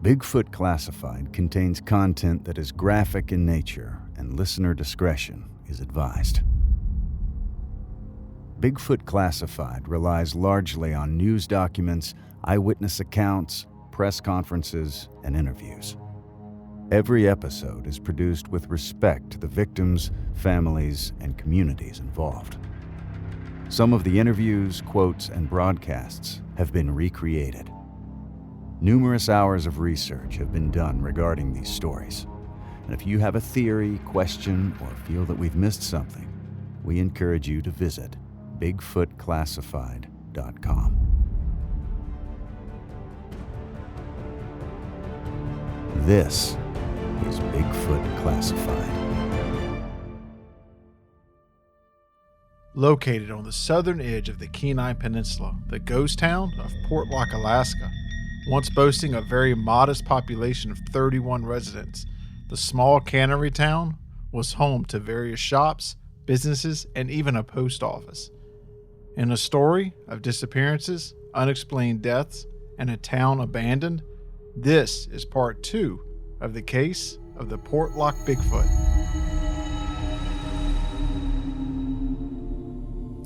Bigfoot Classified contains content that is graphic in nature, and listener discretion is advised. Bigfoot Classified relies largely on news documents, eyewitness accounts, press conferences, and interviews. Every episode is produced with respect to the victims, families, and communities involved. Some of the interviews, quotes, and broadcasts have been recreated. Numerous hours of research have been done regarding these stories. And if you have a theory, question, or feel that we've missed something, we encourage you to visit BigfootClassified.com. This is Bigfoot Classified. Located on the southern edge of the Kenai Peninsula, the ghost town of Portlock, Alaska, once boasting a very modest population of 31 residents, the small cannery town was home to various shops, businesses, and even a post office. In a story of disappearances, unexplained deaths, and a town abandoned, this is part 2 of the case of the Portlock Bigfoot.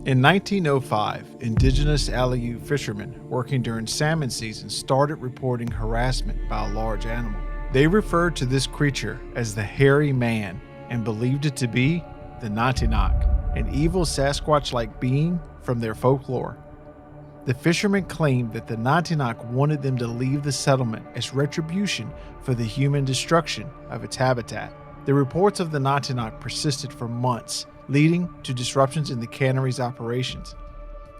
In 1905, indigenous Aleut fishermen working during salmon season started reporting harassment by a large animal. They referred to this creature as the hairy man and believed it to be the Nantinaq, an evil Sasquatch-like being from their folklore. The fishermen claimed that the Nantinaq wanted them to leave the settlement as retribution for the human destruction of its habitat. The reports of the Nantinaq persisted for months, leading to disruptions in the cannery's operations.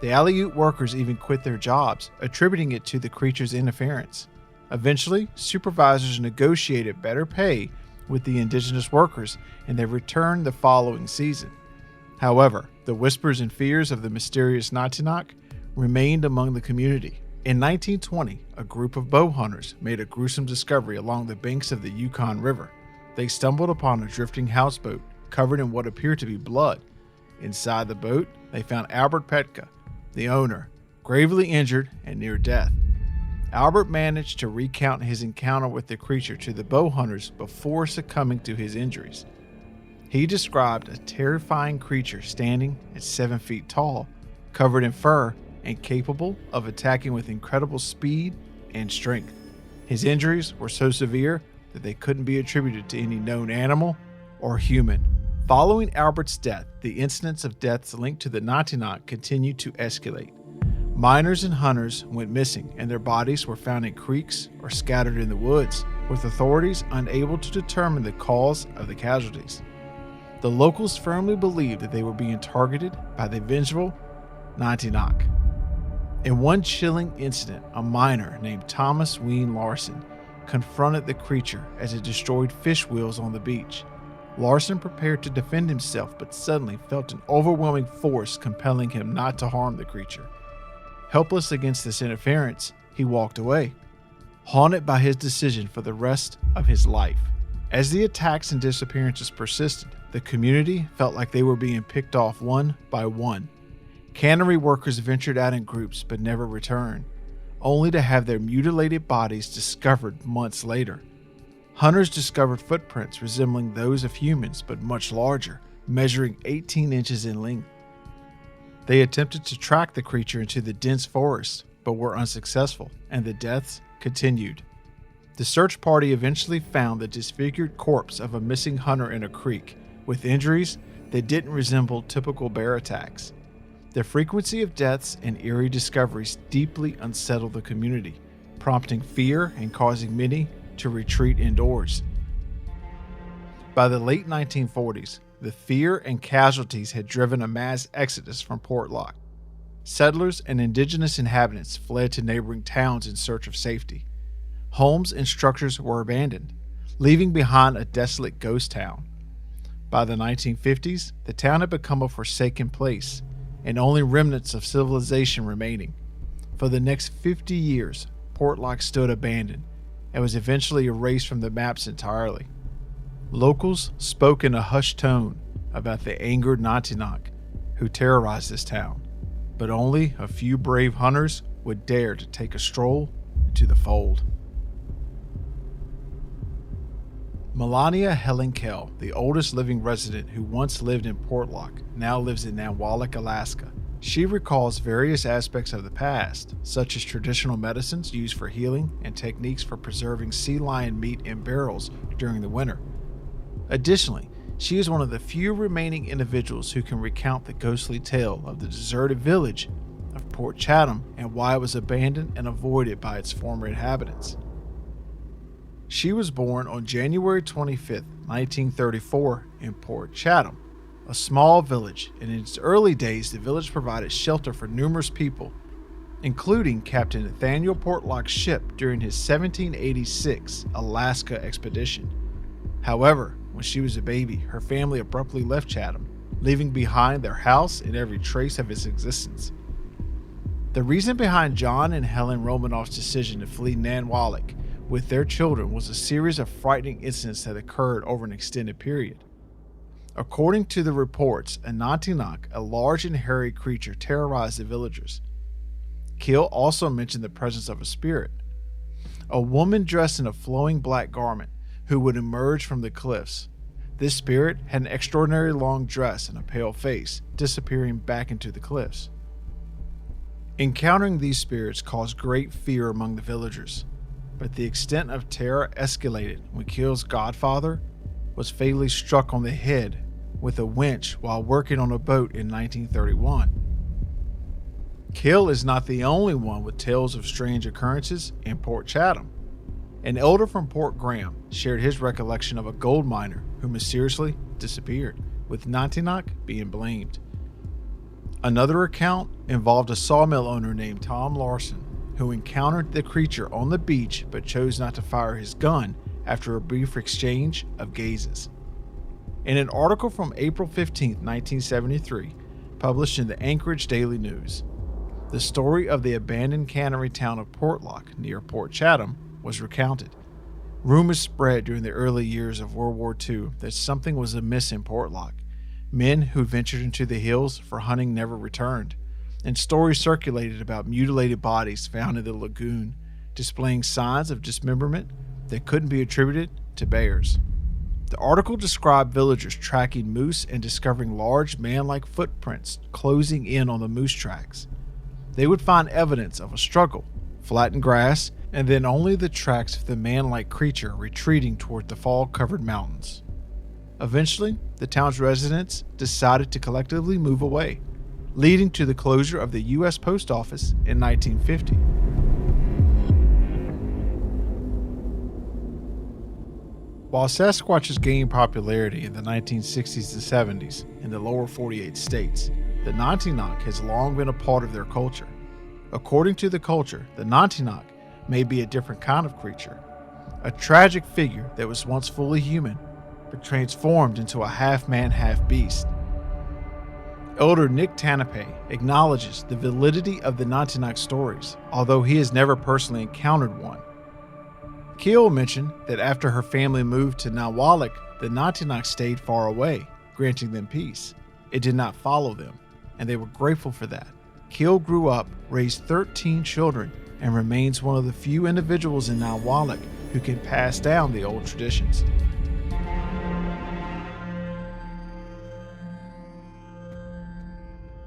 The Aleut workers even quit their jobs, attributing it to the creature's interference. Eventually, supervisors negotiated better pay with the indigenous workers, and they returned the following season. However, the whispers and fears of the mysterious Nantinaq remained among the community. In 1920, a group of bow hunters made a gruesome discovery along the banks of the Yukon River. They stumbled upon a drifting houseboat covered in what appeared to be blood. Inside the boat, they found Albert Petka, the owner, gravely injured and near death. Albert managed to recount his encounter with the creature to the bow hunters before succumbing to his injuries. He described a terrifying creature standing at 7 feet tall, covered in fur, and capable of attacking with incredible speed and strength. His injuries were so severe that they couldn't be attributed to any known animal or human. Following Albert's death, the incidents of deaths linked to the Nantinaq continued to escalate. Miners and hunters went missing, and their bodies were found in creeks or scattered in the woods, with authorities unable to determine the cause of the casualties. The locals firmly believed that they were being targeted by the vengeful Nantinaq. In one chilling incident, a miner named Thomas Ween Larson confronted the creature as it destroyed fish wheels on the beach. Larson prepared to defend himself, but suddenly felt an overwhelming force compelling him not to harm the creature. Helpless against this interference, he walked away, haunted by his decision for the rest of his life. As the attacks and disappearances persisted, the community felt like they were being picked off one by one. Cannery workers ventured out in groups but never returned, only to have their mutilated bodies discovered months later. Hunters discovered footprints resembling those of humans but much larger, measuring 18 inches in length. They attempted to track the creature into the dense forest but were unsuccessful, and the deaths continued. The search party eventually found the disfigured corpse of a missing hunter in a creek, with injuries that didn't resemble typical bear attacks. The frequency of deaths and eerie discoveries deeply unsettled the community, prompting fear and causing many to retreat indoors. By the late 1940s, the fear and casualties had driven a mass exodus from Portlock. Settlers and indigenous inhabitants fled to neighboring towns in search of safety. Homes and structures were abandoned, leaving behind a desolate ghost town. By the 1950s, the town had become a forsaken place, and only remnants of civilization remaining. For the next 50 years, Portlock stood abandoned and was eventually erased from the maps entirely. Locals spoke in a hushed tone about the angered Nantinaq who terrorized this town, but only a few brave hunters would dare to take a stroll into the fold. Melania Helen Kell, the oldest living resident who once lived in Portlock, now lives in Portlock, Alaska. She recalls various aspects of the past, such as traditional medicines used for healing and techniques for preserving sea lion meat in barrels during the winter. Additionally, she is one of the few remaining individuals who can recount the ghostly tale of the deserted village of Port Chatham and why it was abandoned and avoided by its former inhabitants. She was born on January 25, 1934 in Port Chatham, a small village, and in its early days the village provided shelter for numerous people, including Captain Nathaniel Portlock's ship during his 1786 Alaska expedition. However, when she was a baby, her family abruptly left Chatham, leaving behind their house and every trace of its existence. The reason behind John and Helen Romanoff's decision to flee Nanwalek with their children was a series of frightening incidents that occurred over an extended period. According to the reports, Anantinaq, a large and hairy creature, terrorized the villagers. Keel also mentioned the presence of a spirit, a woman dressed in a flowing black garment who would emerge from the cliffs. This spirit had an extraordinarily long dress and a pale face, disappearing back into the cliffs. Encountering these spirits caused great fear among the villagers, but the extent of terror escalated when Keel's godfather was fatally struck on the head with a winch while working on a boat in 1931. Keel is not the only one with tales of strange occurrences in Port Chatham. An elder from Port Graham shared his recollection of a gold miner who mysteriously disappeared, with Nantinaq being blamed. Another account involved a sawmill owner named Tom Larson, who encountered the creature on the beach but chose not to fire his gun after a brief exchange of gazes. In an article from April 15, 1973, published in the Anchorage Daily News, the story of the abandoned cannery town of Portlock near Port Chatham was recounted. Rumors spread during the early years of World War II that something was amiss in Portlock. Men who ventured into the hills for hunting never returned, and stories circulated about mutilated bodies found in the lagoon, displaying signs of dismemberment that couldn't be attributed to bears. The article described villagers tracking moose and discovering large man-like footprints closing in on the moose tracks. They would find evidence of a struggle, flattened grass, and then only the tracks of the man-like creature retreating toward the fog-covered mountains. Eventually, the town's residents decided to collectively move away, leading to the closure of the U.S. Post Office in 1950. While Sasquatches gained popularity in the 1960s and 70s in the lower 48 states, the Nantinaq has long been a part of their culture. According to the culture, the Nantinaq may be a different kind of creature, a tragic figure that was once fully human, but transformed into a half-man, half-beast. Elder Nick Tanape acknowledges the validity of the Nantinaq stories, although he has never personally encountered one. Keel mentioned that after her family moved to Nanwalek, the Nantinaq stayed far away, granting them peace. It did not follow them, and they were grateful for that. Keel grew up, raised 13 children, and remains one of the few individuals in Nanwalek who can pass down the old traditions.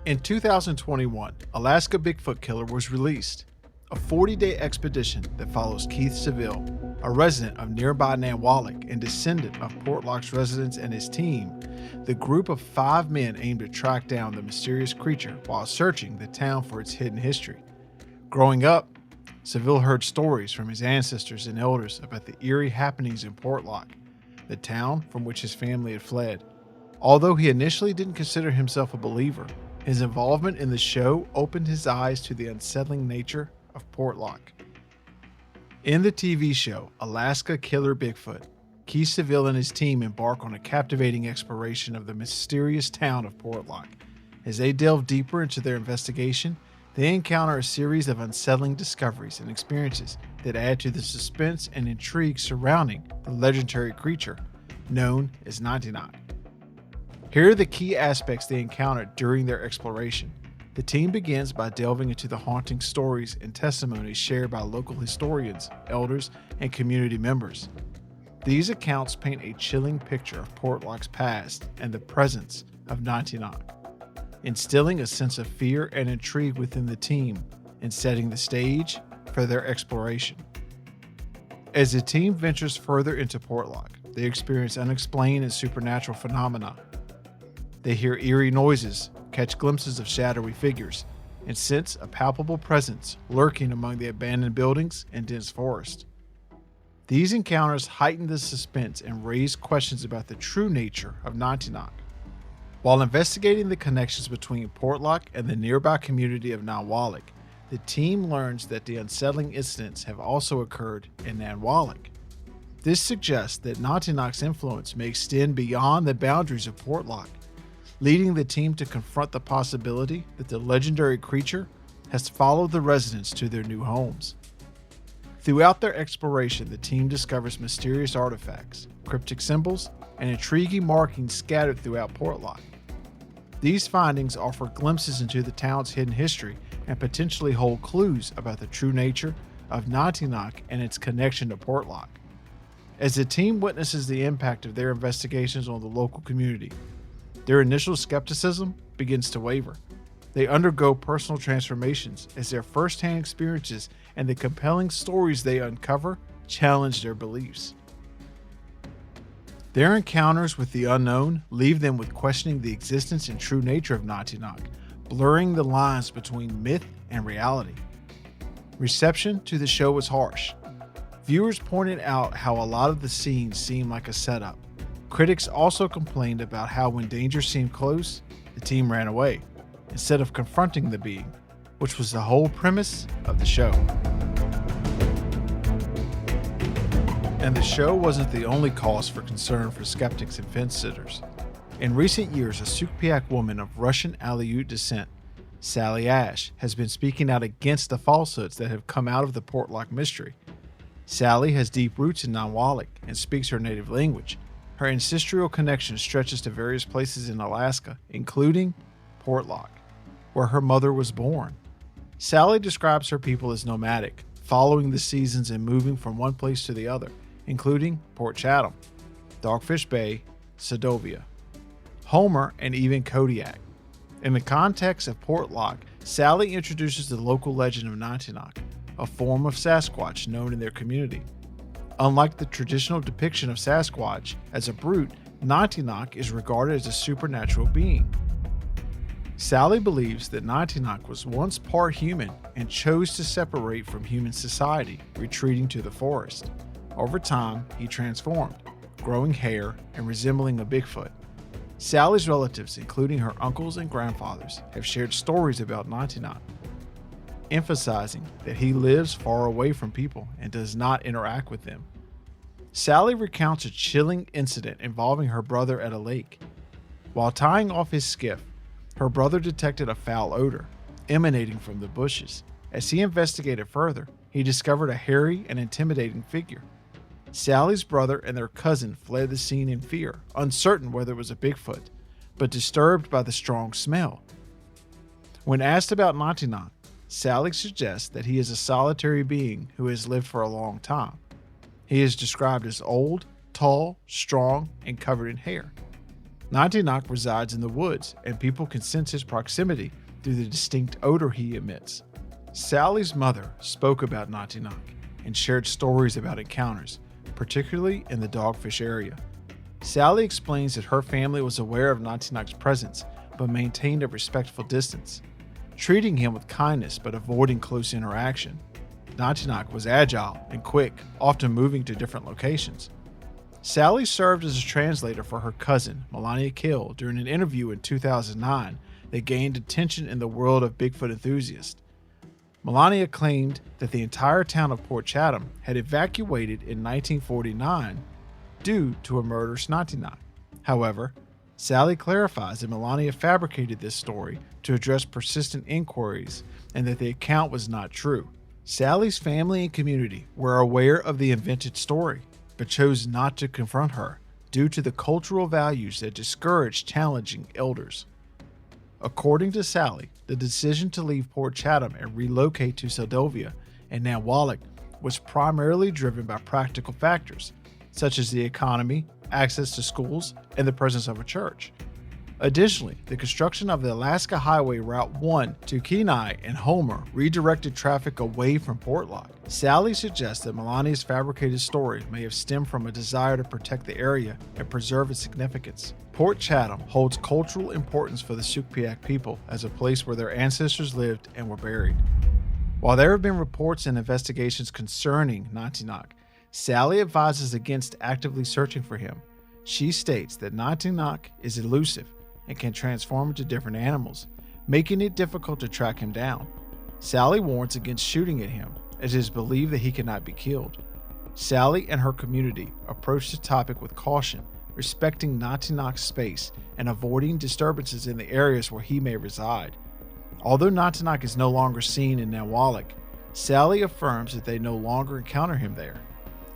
In 2021, Alaska Bigfoot Killer was released, a 40-day expedition that follows Keith Seville, a resident of nearby Nanwalek and descendant of Portlock's residents and his team. The group of 5 men aimed to track down the mysterious creature while searching the town for its hidden history. Growing up, Seville heard stories from his ancestors and elders about the eerie happenings in Portlock, the town from which his family had fled. Although he initially didn't consider himself a believer, his involvement in the show opened his eyes to the unsettling nature of Portlock. In the TV show Alaska Killer Bigfoot, Keith Seville and his team embark on a captivating exploration of the mysterious town of Portlock. As they delve deeper into their investigation, they encounter a series of unsettling discoveries and experiences that add to the suspense and intrigue surrounding the legendary creature known as Nantinaq. Here are the key aspects they encountered during their exploration. The team begins by delving into the haunting stories and testimonies shared by local historians, elders, and community members. These accounts paint a chilling picture of Portlock's past and the presence of Nantinaq, instilling a sense of fear and intrigue within the team and setting the stage for their exploration. As the team ventures further into Portlock, they experience unexplained and supernatural phenomena. They hear eerie noises, catch glimpses of shadowy figures, and sense a palpable presence lurking among the abandoned buildings and dense forest. These encounters heighten the suspense and raise questions about the true nature of Nantinaq. While investigating the connections between Portlock and the nearby community of Nanwalik, the team learns that the unsettling incidents have also occurred in Nanwalik. This suggests that Nantinaq's influence may extend beyond the boundaries of Portlock, leading the team to confront the possibility that the legendary creature has followed the residents to their new homes. Throughout their exploration, the team discovers mysterious artifacts, cryptic symbols, and intriguing markings scattered throughout Portlock. These findings offer glimpses into the town's hidden history and potentially hold clues about the true nature of Nantinaq and its connection to Portlock. As the team witnesses the impact of their investigations on the local community, their initial skepticism begins to waver. They undergo personal transformations as their first-hand experiences and the compelling stories they uncover challenge their beliefs. Their encounters with the unknown leave them with questioning the existence and true nature of Nantinaq, blurring the lines between myth and reality. Reception to the show was harsh. Viewers pointed out how a lot of the scenes seemed like a setup. Critics also complained about how when danger seemed close, the team ran away, instead of confronting the being, which was the whole premise of the show. And the show wasn't the only cause for concern for skeptics and fence-sitters. In recent years, a Sukpiak woman of Russian Aleut descent, Sally Ash, has been speaking out against the falsehoods that have come out of the Portlock mystery. Sally has deep roots in Nanwalik and speaks her native language. Her ancestral connection stretches to various places in Alaska, including Portlock, where her mother was born. Sally describes her people as nomadic, following the seasons and moving from one place to the other, including Port Chatham, Dogfish Bay, Seldovia, Homer, and even Kodiak. In the context of Portlock, Sally introduces the local legend of Nantinaq, a form of Sasquatch known in their community. Unlike the traditional depiction of Sasquatch as a brute, Nantinaq is regarded as a supernatural being. Sally believes that Nantinaq was once part human and chose to separate from human society, retreating to the forest. Over time, he transformed, growing hair and resembling a Bigfoot. Sally's relatives, including her uncles and grandfathers, have shared stories about Nantinaq, emphasizing that he lives far away from people and does not interact with them. Sally recounts a chilling incident involving her brother at a lake. While tying off his skiff, her brother detected a foul odor emanating from the bushes. As he investigated further, he discovered a hairy and intimidating figure. Sally's brother and their cousin fled the scene in fear, uncertain whether it was a Bigfoot, but disturbed by the strong smell. When asked about Nantinaq, Sally suggests that he is a solitary being who has lived for a long time. He is described as old, tall, strong, and covered in hair. Nantinaq resides in the woods, and people can sense his proximity through the distinct odor he emits. Sally's mother spoke about Nantinaq and shared stories about encounters, particularly in the Dogfish area. Sally explains that her family was aware of Nantinaq's presence, but maintained a respectful distance, treating him with kindness but avoiding close interaction. Nantinaq was agile and quick, often moving to different locations. Sally served as a translator for her cousin, Melania Kill, during an interview in 2009 that gained attention in the world of Bigfoot enthusiasts. Melania claimed that the entire town of Port Chatham had evacuated in 1949 due to a murderous Nantinaq. However, Sally clarifies that Melania fabricated this story to address persistent inquiries and that the account was not true. Sally's family and community were aware of the invented story, but chose not to confront her due to the cultural values that discourage challenging elders. According to Sally, the decision to leave Port Chatham and relocate to Seldovia and Nanwalik was primarily driven by practical factors, such as the economy, access to schools, and the presence of a church. Additionally, the construction of the Alaska Highway Route 1 to Kenai and Homer redirected traffic away from Portlock. Sally suggests that Melania's fabricated story may have stemmed from a desire to protect the area and preserve its significance. Port Chatham holds cultural importance for the Sugpiaq people as a place where their ancestors lived and were buried. While there have been reports and investigations concerning Nantinak, Sally advises against actively searching for him. She states that Nantinak is elusive and can transform into different animals, making it difficult to track him down. Sally warns against shooting at him, as it is believed that he cannot be killed. Sally and her community approach the topic with caution, respecting Nantinak's space and avoiding disturbances in the areas where he may reside. Although Nantinak is no longer seen in Nawalik, Sally affirms that they no longer encounter him there.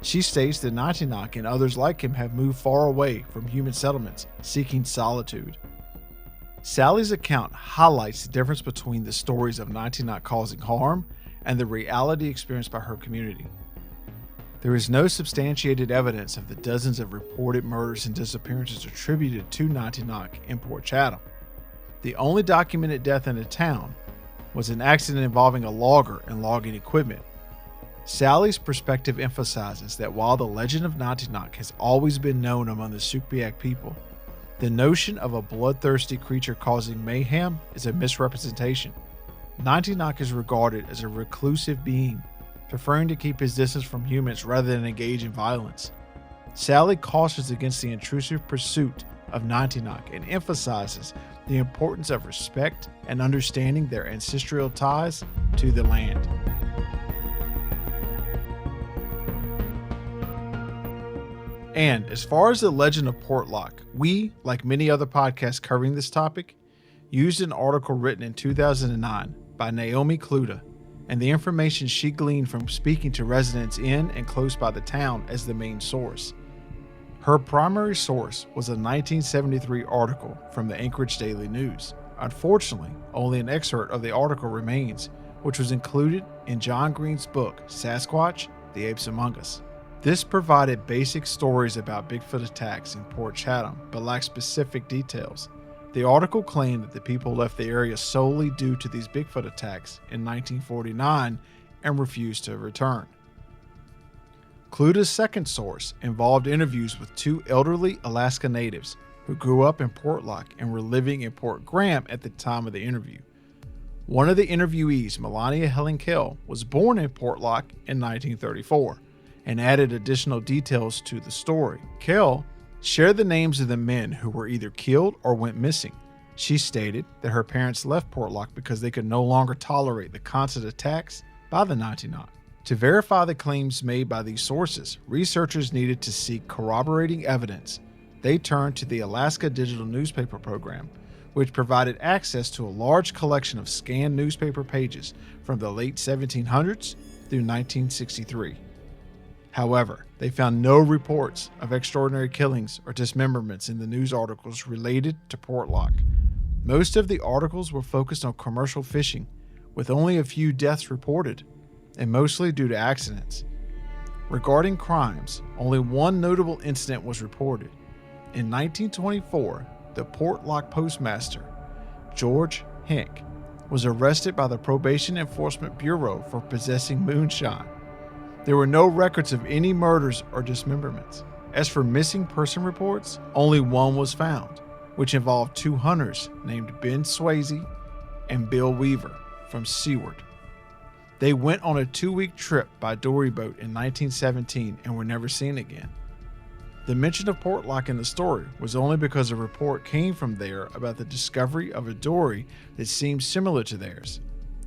She states that Nantinak and others like him have moved far away from human settlements, seeking solitude. Sally's account highlights the difference between the stories of Nantinak causing harm and the reality experienced by her community. There is no substantiated evidence of the dozens of reported murders and disappearances attributed to Nantinak in Port Chatham. The only documented death in the town was an accident involving a logger and logging equipment. Sally's perspective emphasizes that while the legend of Nantinak has always been known among the Sugpiaq people, the notion of a bloodthirsty creature causing mayhem is a misrepresentation. Nantinak is regarded as a reclusive being, preferring to keep his distance from humans rather than engage in violence. Sally cautions against the intrusive pursuit of Nantinak and emphasizes the importance of respect and understanding their ancestral ties to the land. And as far as the legend of Portlock, we, like many other podcasts covering this topic, used an article written in 2009 by Naomi Kluda and the information she gleaned from speaking to residents in and close by the town as the main source. Her primary source was a 1973 article from the Anchorage Daily News. Unfortunately, only an excerpt of the article remains, which was included in John Green's book, Sasquatch: The Apes Among Us. This provided basic stories about Bigfoot attacks in Port Chatham, but lacked specific details. The article claimed that the people left the area solely due to these Bigfoot attacks in 1949 and refused to return. Kluda's second source involved interviews with two elderly Alaska natives who grew up in Portlock and were living in Port Graham at the time of the interview. One of the interviewees, Melania Helen Kell, was born in Portlock in 1934 and added additional details to the story. Kell shared the names of the men who were either killed or went missing. She stated that her parents left Portlock because they could no longer tolerate the constant attacks by the Nantinak. To verify the claims made by these sources, researchers needed to seek corroborating evidence. They turned to the Alaska Digital Newspaper Program, which provided access to a large collection of scanned newspaper pages from the late 1700s through 1963. However, they found no reports of extraordinary killings or dismemberments in the news articles related to Portlock. Most of the articles were focused on commercial fishing, with only a few deaths reported, and mostly due to accidents. Regarding crimes, only one notable incident was reported. In 1924, the Portlock postmaster, George Henk, was arrested by the Probation Enforcement Bureau for possessing moonshine. There were no records of any murders or dismemberments. As for missing person reports, only one was found, which involved two hunters named Ben Swayze and Bill Weaver from Seward. They went on a 2-week trip by dory boat in 1917 and were never seen again. The mention of Portlock in the story was only because a report came from there about the discovery of a dory that seemed similar to theirs.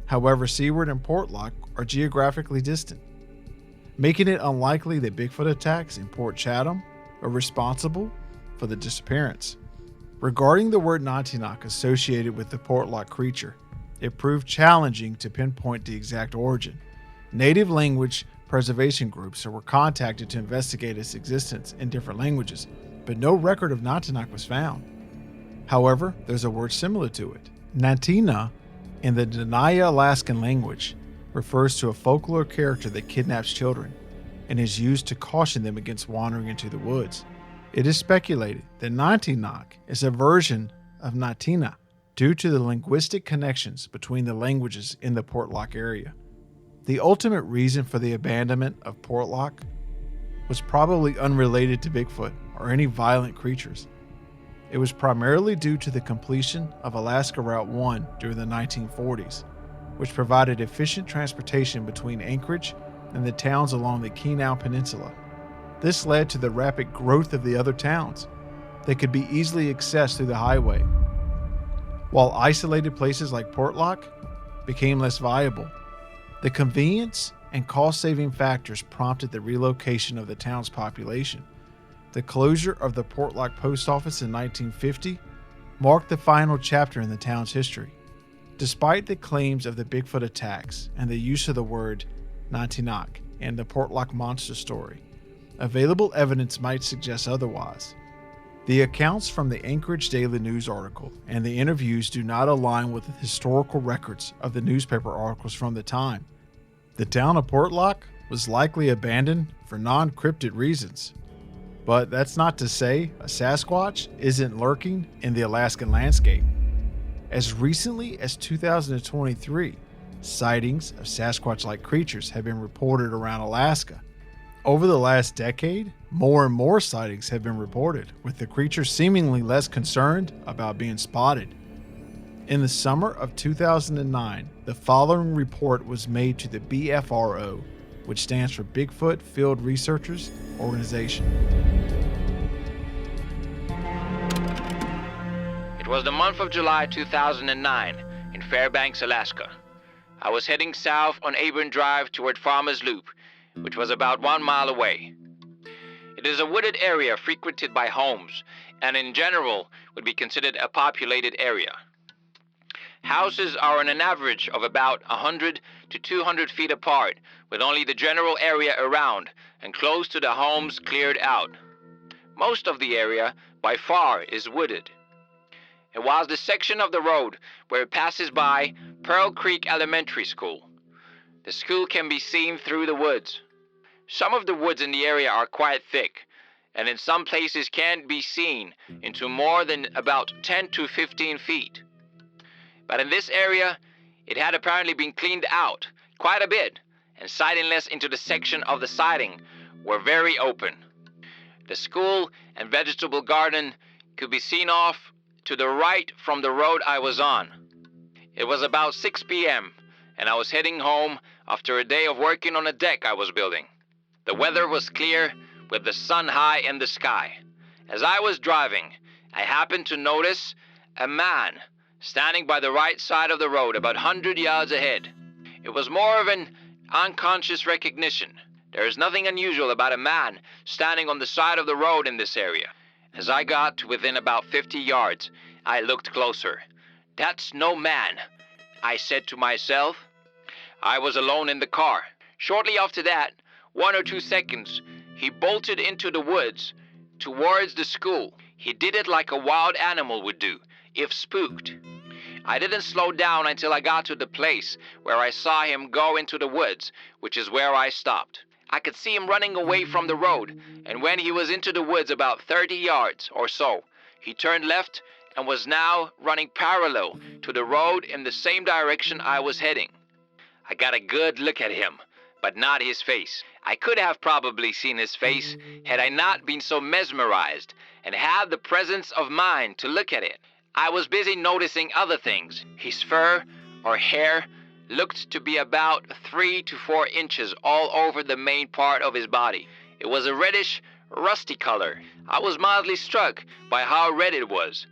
However, Seward and Portlock are geographically distant, making it unlikely that Bigfoot attacks in Port Chatham are responsible for the disappearance. Regarding the word Nantinak associated with the Portlock creature, it proved challenging to pinpoint the exact origin. Native language preservation groups were contacted to investigate its existence in different languages, but no record of Nantinak was found. However, there's a word similar to it. Nantina, in the Kenai Alaskan language, refers to a folklore character that kidnaps children. and is used to caution them against wandering into the woods. It is speculated that Nantinak is a version of Natina due to the linguistic connections between the languages in the Portlock area. The ultimate reason for the abandonment of Portlock was probably unrelated to Bigfoot or any violent creatures. It was primarily due to the completion of Alaska Route 1 during the 1940s, which provided efficient transportation between Anchorage and the towns along the Kenai Peninsula. This led to the rapid growth of the other towns that could be easily accessed through the highway, while isolated places like Portlock became less viable. The convenience and cost-saving factors prompted the relocation of the town's population. The closure of the Portlock post office in 1950 marked the final chapter in the town's history. Despite the claims of the Bigfoot attacks and the use of the word Nantinak and the Portlock monster story, available evidence might suggest otherwise. The accounts from the Anchorage Daily News article and the interviews do not align with the historical records of the newspaper articles from the time. The town of Portlock was likely abandoned for non-cryptid reasons. But that's not to say a Sasquatch isn't lurking in the Alaskan landscape. As recently as 2023, sightings of Sasquatch-like creatures have been reported around Alaska. Over the last decade, more and more sightings have been reported, with the creature seemingly less concerned about being spotted. In the summer of 2009, the following report was made to the BFRO, which stands for Bigfoot Field Researchers Organization. It was the month of July 2009 in Fairbanks, Alaska. I was heading south on Auburn Drive toward Farmers Loop, which was about 1 mile away. It is a wooded area frequented by homes, and in general would be considered a populated area. Houses are on an average of about 100 to 200 feet apart, with only the general area around and close to the homes cleared out. Most of the area, by far, is wooded. It was the section of the road where it passes by Pearl Creek Elementary School. The school can be seen through the woods. Some of the woods in the area are quite thick, and in some places can be seen into more than about 10 to 15 feet. But in this area, it had apparently been cleaned out quite a bit, and sight inlets into the section of the siding were very open. The school and vegetable garden could be seen off to the right from the road I was on. It was about 6 p.m., and I was heading home after a day of working on a deck I was building. The weather was clear, with the sun high in the sky. As I was driving, I happened to notice a man standing by the right side of the road about 100 yards ahead. It was more of an unconscious recognition. There is nothing unusual about a man standing on the side of the road in this area. As I got to within about 50 yards, I looked closer. "That's no man," I said to myself. I was alone in the car. Shortly after that, 1 or 2 seconds, he bolted into the woods towards the school. He did it like a wild animal would do, if spooked. I didn't slow down until I got to the place where I saw him go into the woods, which is where I stopped. I could see him running away from the road, and when he was into the woods about 30 yards or so, he turned left and was now running parallel to the road in the same direction I was heading. I got a good look at him, but not his face. I could have probably seen his face had I not been so mesmerized and had the presence of mind to look at it. I was busy noticing other things. His fur or hair looked to be about 3 to 4 inches all over the main part of his body. It was a reddish, rusty color. I was mildly struck by how red it was,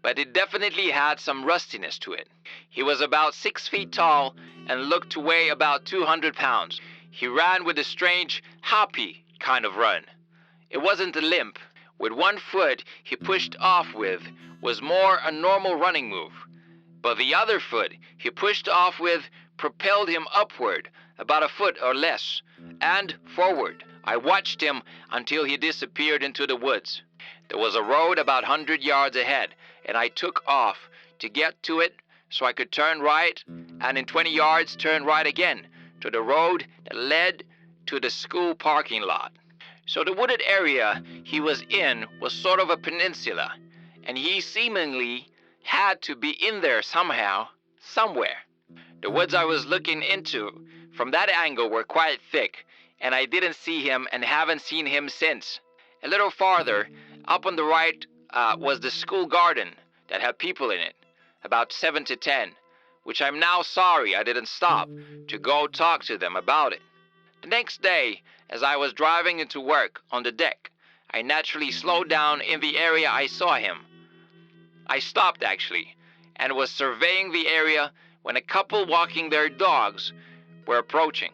but it definitely had some rustiness to it. He was about 6 feet tall and looked to weigh about 200 pounds. He ran with a strange, hoppy kind of run. It wasn't a limp. With one foot he pushed off with was more a normal running move, but the other foot he pushed off with propelled him upward about a foot or less, and forward. I watched him until he disappeared into the woods. There was a road about 100 yards ahead, and I took off to get to it so I could turn right, and in 20 yards turn right again to the road that led to the school parking lot. So the wooded area he was in was sort of a peninsula, and he seemingly had to be in there somehow, somewhere. The woods I was looking into from that angle were quite thick, and I didn't see him and haven't seen him since. A little farther, up on the right, was the school garden that had people in it, about 7 to 10, which I'm now sorry I didn't stop to go talk to them about it. The next day, as I was driving into work on the deck, I naturally slowed down in the area I saw him. I stopped actually, and was surveying the area when a couple walking their dogs were approaching.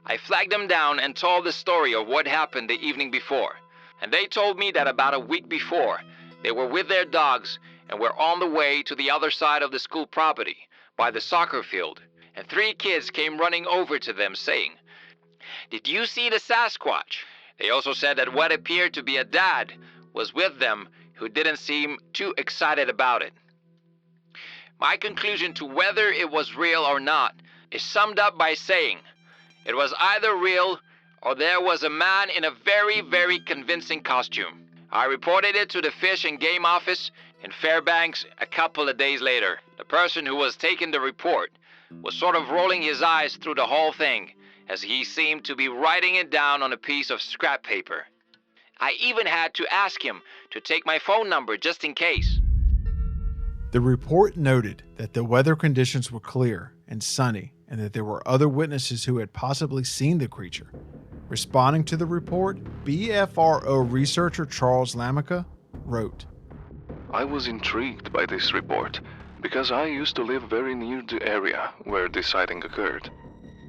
I flagged them down and told the story of what happened the evening before, and they told me that about a week before, they were with their dogs and were on the way to the other side of the school property, by the soccer field, and 3 kids came running over to them saying, "Did you see the Sasquatch?" They also said that what appeared to be a dad was with them who didn't seem too excited about it. My conclusion to whether it was real or not is summed up by saying, it was either real or there was a man in a very, very convincing costume. I reported it to the Fish and Game Office in Fairbanks a couple of days later. The person who was taking the report was sort of rolling his eyes through the whole thing, as he seemed to be writing it down on a piece of scrap paper. I even had to ask him to take my phone number just in case. The report noted that the weather conditions were clear and sunny, and that there were other witnesses who had possibly seen the creature. Responding to the report, BFRO researcher Charles Lamica wrote, "I was intrigued by this report because I used to live very near the area where this sighting occurred.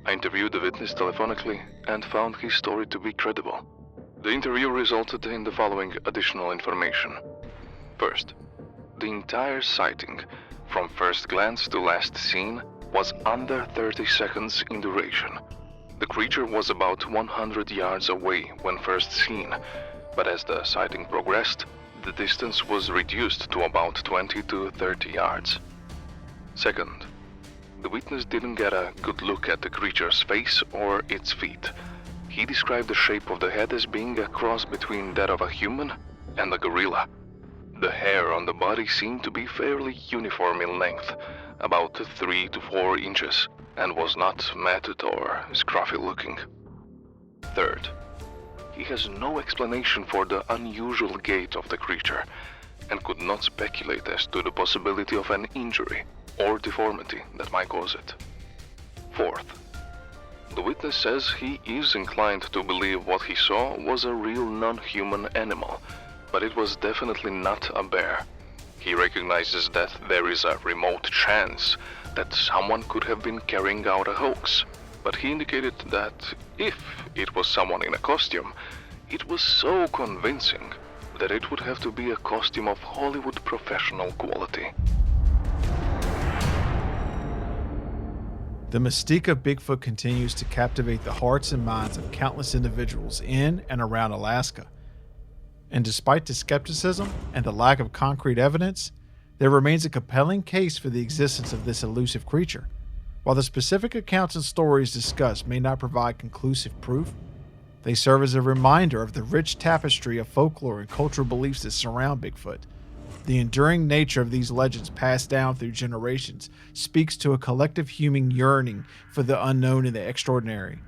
I interviewed the witness telephonically and found his story to be credible. The interview resulted in the following additional information. First, the entire sighting, from first glance to last seen, was under 30 seconds in duration. The creature was about 100 yards away when first seen, but as the sighting progressed, the distance was reduced to about 20 to 30 yards. Second, the witness didn't get a good look at the creature's face or its feet. He described the shape of the head as being a cross between that of a human and a gorilla. The hair on the body seemed to be fairly uniform in length, about 3 to 4 inches, and was not matted or scruffy looking. Third, he has no explanation for the unusual gait of the creature, and could not speculate as to the possibility of an injury or deformity that might cause it. Fourth, the witness says he is inclined to believe what he saw was a real non-human animal, but it was definitely not a bear. He recognizes that there is a remote chance that someone could have been carrying out a hoax, but he indicated that if it was someone in a costume, it was so convincing that it would have to be a costume of Hollywood professional quality. The mystique of Bigfoot continues to captivate the hearts and minds of countless individuals in and around Alaska. And despite the skepticism and the lack of concrete evidence, there remains a compelling case for the existence of this elusive creature. While the specific accounts and stories discussed may not provide conclusive proof, they serve as a reminder of the rich tapestry of folklore and cultural beliefs that surround Bigfoot. The enduring nature of these legends passed down through generations speaks to a collective human yearning for the unknown and the extraordinary.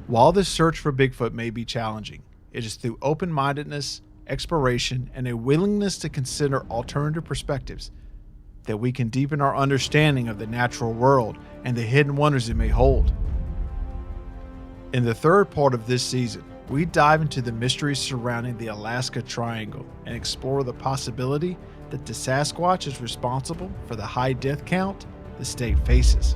While this search for Bigfoot may be challenging, it is through open-mindedness, exploration, and a willingness to consider alternative perspectives that we can deepen our understanding of the natural world and the hidden wonders it may hold. In the third part of this season, we dive into the mysteries surrounding the Alaska Triangle and explore the possibility that the Sasquatch is responsible for the high death count the state faces.